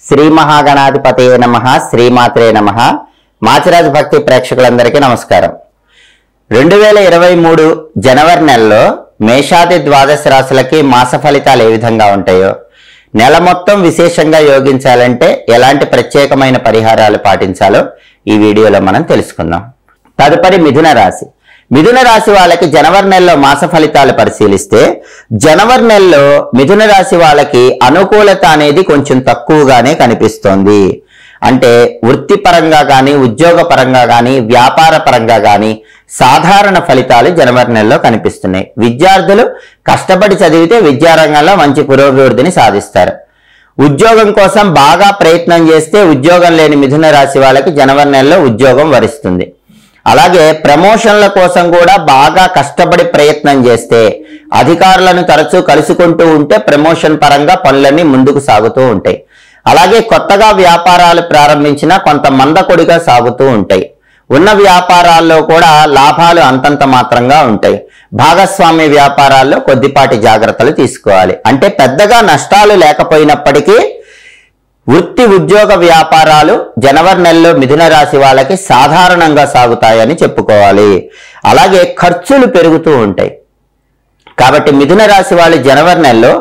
శ్రీ మహాగణాధిపతయే నమః శ్రీమాత్రే నమః మాచిరాజు భక్తి ప్రేక్షకులందరికీ నమస్కారం. 2023 జనవరి నెలలో మేషాది ద్వాదశ రాశులకి మాస ఫలితాలు ఏ విధంగా ఉంటాయో, నెల మొత్తం విశేషంగా యోగించాలంటే ఎలాంటి ప్రత్యేకమైన పరిహారాలు పాటించాలో ఈ వీడియోలో మనం తెలుసుకుందాం. తదుపరి మిథున రాశి. మిథున రాశి వాళ్ళకి జనవరి నెలలో మాస ఫలితాలు పరిశీలిస్తే, జనవరి నెలలో మిథున రాశి వాళ్ళకి అనుకూలత అనేది కొంచెం తక్కువగానే కనిపిస్తోంది. అంటే వృత్తిపరంగా కానీ, ఉద్యోగ పరంగా కానీ, వ్యాపార పరంగా కానీ సాధారణ ఫలితాలు జనవరి నెలలో కనిపిస్తున్నాయి. విద్యార్థులు కష్టపడి చదివితే విద్యారంగంలో మంచి పురోభివృద్ధిని సాధిస్తారు. ఉద్యోగం కోసం బాగా ప్రయత్నం చేస్తే ఉద్యోగం లేని మిథున రాశి వాళ్ళకి జనవరి నెలలో ఉద్యోగం వరిస్తుంది. అలాగే ప్రమోషన్ల కోసం కూడా బాగా కష్టపడి ప్రయత్నం చేస్తే, అధికారులను తరచూ కలుసుకుంటూ ఉంటే ప్రమోషన్ పరంగా పనులన్నీ ముందుకు సాగుతూ ఉంటాయి. అలాగే కొత్తగా వ్యాపారాలు ప్రారంభించినా కొంత మందకొడిగా సాగుతూ ఉంటాయి. ఉన్న వ్యాపారాల్లో కూడా లాభాలు అంతంత మాత్రంగా ఉంటాయి. భాగస్వామ్య వ్యాపారాల్లో కొద్దిపాటి జాగ్రత్తలు తీసుకోవాలి. అంటే పెద్దగా నష్టాలు లేకపోయినప్పటికీ వృత్తి ఉద్యోగ వ్యాపారాలు జనవరి నెలలో మిథున రాశి వాళ్ళకి సాధారణంగా సాగుతాయని చెప్పుకోవాలి. అలాగే ఖర్చులు పెరుగుతూ ఉంటాయి. కాబట్టి మిథున రాశి వాళ్ళు జనవరి నెలలో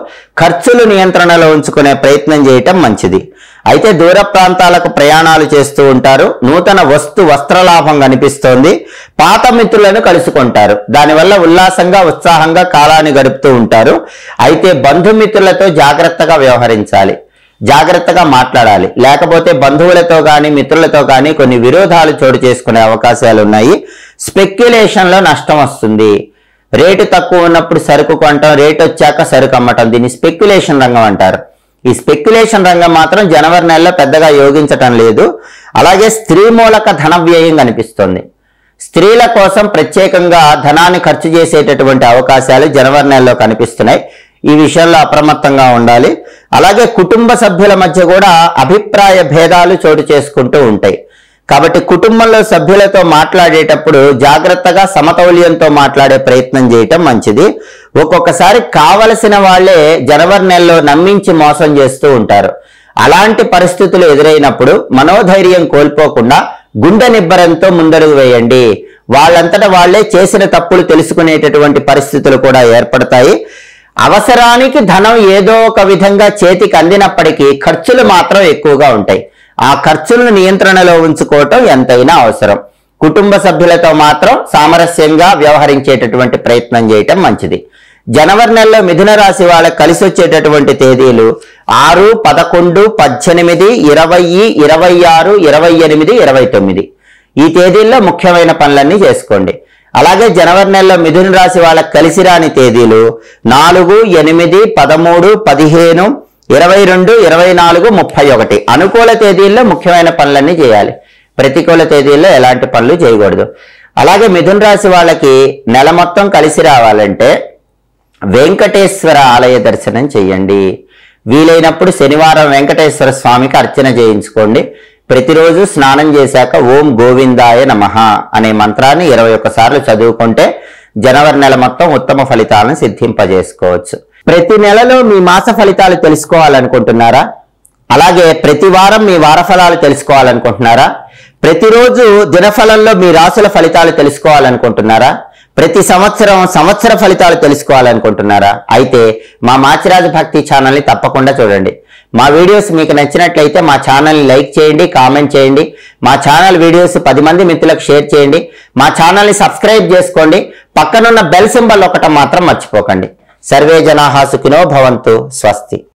ఖర్చులు నియంత్రణలో ఉంచుకునే ప్రయత్నం చేయటం మంచిది. అయితే దూర ప్రాంతాలకు ప్రయాణాలు చేస్తూ ఉంటారు. నూతన వస్త్రలాభం కనిపిస్తోంది. పాత మిత్రులను కలుసుకుంటారు. దానివల్ల ఉల్లాసంగా ఉత్సాహంగా కాలాన్ని గడుపుతూ ఉంటారు. అయితే బంధుమిత్రులతో జాగ్రత్తగా వ్యవహరించాలి, జాగ్రత్తగా మాట్లాడాలి. లేకపోతే బంధువులతో కానీ మిత్రులతో కానీ కొన్ని విరోధాలు చోటు చేసుకునే అవకాశాలు ఉన్నాయి. స్పెక్యులేషన్లో నష్టం వస్తుంది. రేటు తక్కువ ఉన్నప్పుడు సరుకు కొనటం, రేటు వచ్చాక సరుకు అమ్మటం, దీన్ని స్పెక్యులేషన్ రంగం అంటారు. ఈ స్పెక్యులేషన్ రంగం మాత్రం జనవరి నెలలో పెద్దగా యోగించటం లేదు. అలాగే స్త్రీ మూలక ధన వ్యయం కనిపిస్తుంది. స్త్రీల కోసం ప్రత్యేకంగా ధనాన్ని ఖర్చు చేసేటటువంటి అవకాశాలు జనవరి నెలలో కనిపిస్తున్నాయి. ఈ విషయంలో అప్రమత్తంగా ఉండాలి. అలాగే కుటుంబ సభ్యుల మధ్య కూడా అభిప్రాయ భేదాలు చోటు చేసుకుంటూ ఉంటాయి. కాబట్టి కుటుంబంలో సభ్యులతో మాట్లాడేటప్పుడు జాగ్రత్తగా సమతౌల్యంతో మాట్లాడే ప్రయత్నం చేయటం మంచిది. ఒక్కొక్కసారి కావలసిన వాళ్లే జనవరి నెలలో నమ్మించి మోసం చేస్తూ ఉంటారు. అలాంటి పరిస్థితులు ఎదురైనప్పుడు మనోధైర్యం కోల్పోకుండా గుండె నిబ్బరంతో ముందడుగు వేయండి. వాళ్ళంతటా వాళ్లే చేసిన తప్పులు తెలుసుకునేటటువంటి పరిస్థితులు కూడా ఏర్పడతాయి. అవసరానికి ధనం ఏదో ఒక విధంగా చేతికి అందినప్పటికీ ఖర్చులు మాత్రం ఎక్కువగా ఉంటాయి. ఆ ఖర్చులను నియంత్రణలో ఉంచుకోవటం ఎంతైనా అవసరం. కుటుంబ సభ్యులతో మాత్రం సామరస్యంగా వ్యవహరించేటటువంటి ప్రయత్నం చేయటం మంచిది. జనవరి నెలలో మిథున రాశి వాళ్ళకి కలిసి వచ్చేటటువంటి తేదీలు 6, 11, 18, 20, 26, 28, 29. ఈ తేదీల్లో ముఖ్యమైన పనులన్నీ చేసుకోండి. అలాగే జనవరి నెలలో మిథున రాశి వాళ్ళకి కలిసి రాని తేదీలు 4, 8, 13, 15, 22, 24, 31. అనుకూల తేదీల్లో ముఖ్యమైన పనులన్నీ చేయాలి. ప్రతికూల తేదీల్లో ఎలాంటి పనులు చేయకూడదు. అలాగే మిథున రాశి వాళ్ళకి నెల మొత్తం కలిసి రావాలంటే వెంకటేశ్వర ఆలయ దర్శనం చేయండి. వీలైనప్పుడు శనివారం వెంకటేశ్వర స్వామికి అర్చన చేయించుకోండి. ప్రతిరోజు స్నానం చేశాక ఓం గోవిందాయ నమః అనే మంత్రాన్ని 21 సార్లు చదువుకుంటే జనవరి నెల మొత్తం ఉత్తమ ఫలితాలను సిద్ధింపజేసుకోవచ్చు. ప్రతి నెలలో మీ మాస ఫలితాలు తెలుసుకోవాలనుకుంటున్నారా? అలాగే ప్రతి వారం మీ వార ఫలాలు తెలుసుకోవాలనుకుంటున్నారా? ప్రతిరోజు దినఫలంలో మీ రాశుల ఫలితాలు తెలుసుకోవాలనుకుంటున్నారా? ప్రతి సంవత్సర ఫలితాలు తెలుసుకోవాలనుకుంటున్నారా? అయితే మా మాచిరాజు భక్తి ఛానల్ని తప్పకుండా చూడండి. మా వీడియోస్ మీకు నచ్చినట్లయితే మా ఛానల్ని లైక్ చేయండి, కామెంట్ చేయండి. మా ఛానల్ వీడియోస్ 10 మంది మిత్రులకు షేర్ చేయండి. మా ఛానల్ని సబ్స్క్రైబ్ చేసుకోండి. పక్కనున్న బెల్ సింబల్ ఒకటి మాత్రం మర్చిపోకండి. సర్వే జనాః సుఖినో భవంతు. స్వస్తి.